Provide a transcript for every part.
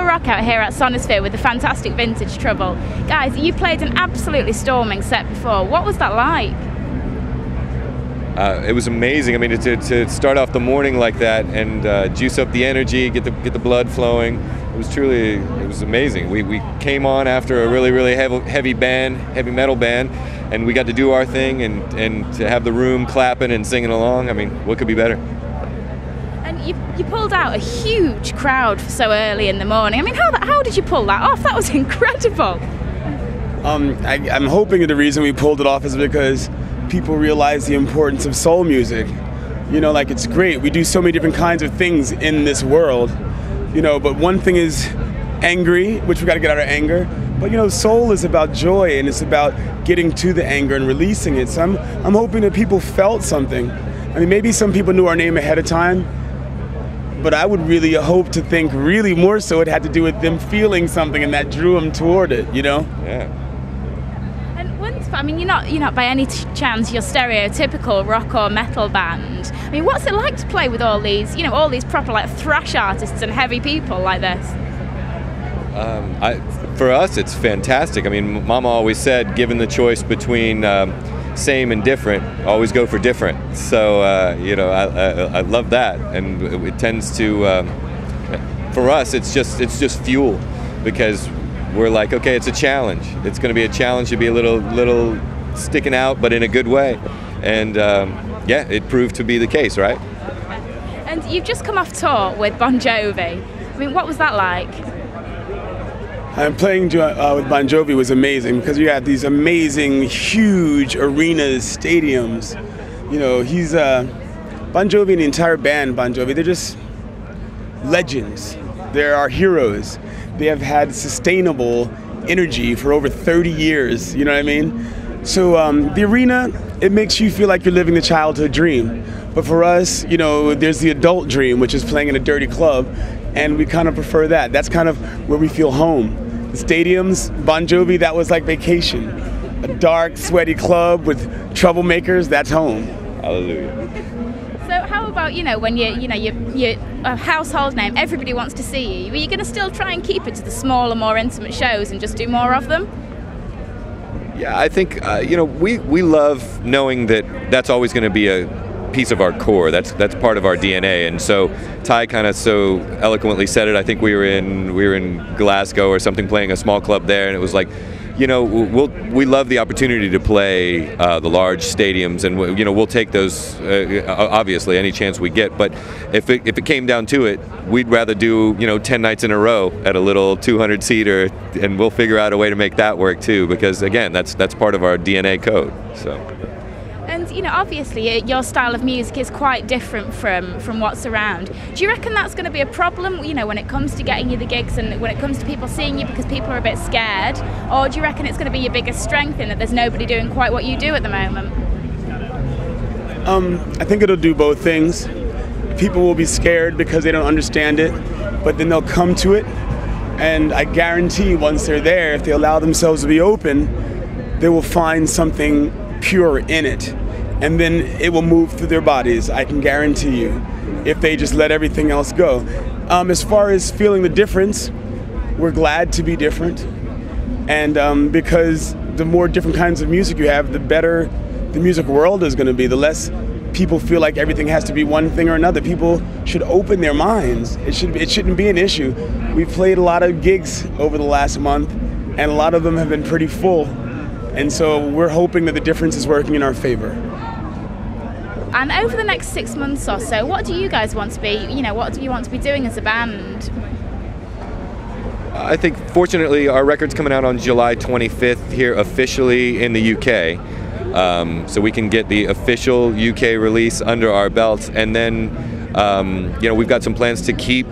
Getyourrockout here at Sonisphere with the fantastic vintage treble. Guys, you played an absolutely storming set before. What was that like? It was amazing. I mean, to start off the morning like that and juice up the energy, get the blood flowing. It was amazing. We came on after a really heavy metal band, and we got to do our thing and to have the room clapping and singing along. I mean, what could be better? And you pulled out a huge crowd so early in the morning. I mean, how did you pull that off? That was incredible. I'm hoping the reason we pulled it off is because people realize the importance of soul music. You know, like, it's great. We do so many different kinds of things in this world, you know, but one thing is angry, which we got to get out of anger. But, you know, soul is about joy, and it's about getting to the anger and releasing it. So I'm hoping that people felt something. I mean, maybe some people knew our name ahead of time, but I would really hope to think really more so it had to do with them feeling something and that drew them toward it, you know? Yeah. I mean, you're not by any chance your stereotypical rock or metal band. I mean, what's it like to play with all these proper, like, thrash artists and heavy people like this? For us, it's fantastic. I mean, Mama always said, given the choice between same and different, always go for different. So, you know, I love that, and it tends to, for us, it's just fuel, because we're like, okay, it's a challenge. It's going to be a challenge to be a little sticking out, but in a good way. And yeah, it proved to be the case, right? And you've just come off tour with Bon Jovi. I mean, what was that like? Playing with Bon Jovi was amazing, because you had these amazing, huge arenas, stadiums. You know, he's Bon Jovi and the entire band Bon Jovi, they're just legends. They're our heroes. They have had sustainable energy for over 30 years, you know what I mean? So the arena, it makes you feel like you're living the childhood dream. But for us, you know, there's the adult dream, which is playing in a dirty club, and we kind of prefer that. That's kind of where we feel home. The stadiums, Bon Jovi, that was like vacation. A dark, sweaty club with troublemakers, that's home. Hallelujah. So how about, you know, when you're a household name, everybody wants to see you. Are you going to still try and keep it to the smaller, more intimate shows and just do more of them? Yeah, I think, you know, we love knowing that that's always going to be a piece of our core. That's part of our DNA. And so Ty kind of so eloquently said it. I think we were in Glasgow or something, playing a small club there, and it was like, you know, we love the opportunity to play the large stadiums, and you know, we'll take those obviously any chance we get. But if it came down to it, we'd rather do, you know, 10 nights in a row at a little 200-seater, and we'll figure out a way to make that work too. Because again, that's part of our DNA code. So. And, you know, obviously your style of music is quite different from what's around. Do you reckon that's going to be a problem, you know, when it comes to getting you the gigs and when it comes to people seeing you because people are a bit scared? Or do you reckon it's going to be your biggest strength in that there's nobody doing quite what you do at the moment? I think it'll do both things. People will be scared because they don't understand it, but then they'll come to it. And I guarantee once they're there, if they allow themselves to be open, they will find something pure in it, and then it will move through their bodies, I can guarantee you, if they just let everything else go. As far as feeling the difference, we're glad to be different, and because the more different kinds of music you have, the better the music world is going to be. The less people feel like everything has to be one thing or another. People should open their minds. It shouldn't be an issue. We've played a lot of gigs over the last month, and a lot of them have been pretty full. And so we're hoping that the difference is working in our favor. And over the next 6 months or so, what do you guys want to be, you know, what do you want to be doing as a band? I think, fortunately, our record's coming out on July 25th here officially in the UK. So we can get the official UK release under our belts. And then, you know, we've got some plans to keep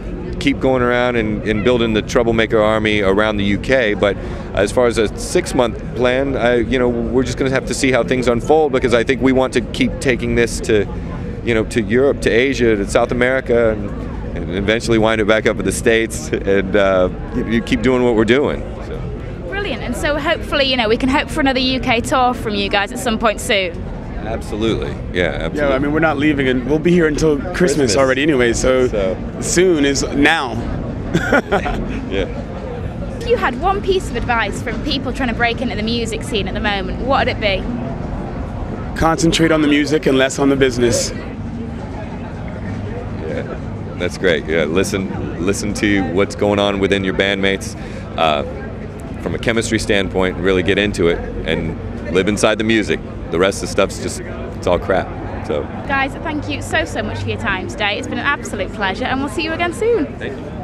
going around and building the Troublemaker army around the UK. But as far as a 6-month plan, you know, we're just going to have to see how things unfold, because I think we want to keep taking this to, you know, to Europe, to Asia, to South America, and eventually wind it back up in the States, and you keep doing what we're doing. So. Brilliant. And so hopefully, you know, we can hope for another UK tour from you guys at some point soon. Absolutely, yeah, absolutely. Yeah, I mean, we're not leaving, and we'll be here until Christmas already anyway, so soon is now. Yeah. If you had one piece of advice from people trying to break into the music scene at the moment, what would it be? Concentrate on the music and less on the business. Yeah, that's great. Yeah, listen to what's going on within your bandmates from a chemistry standpoint. Really get into it and live inside the music. The rest of the stuff's just, it's all crap. So, guys, thank you so much for your time today. It's been an absolute pleasure, and we'll see you again soon. thank you.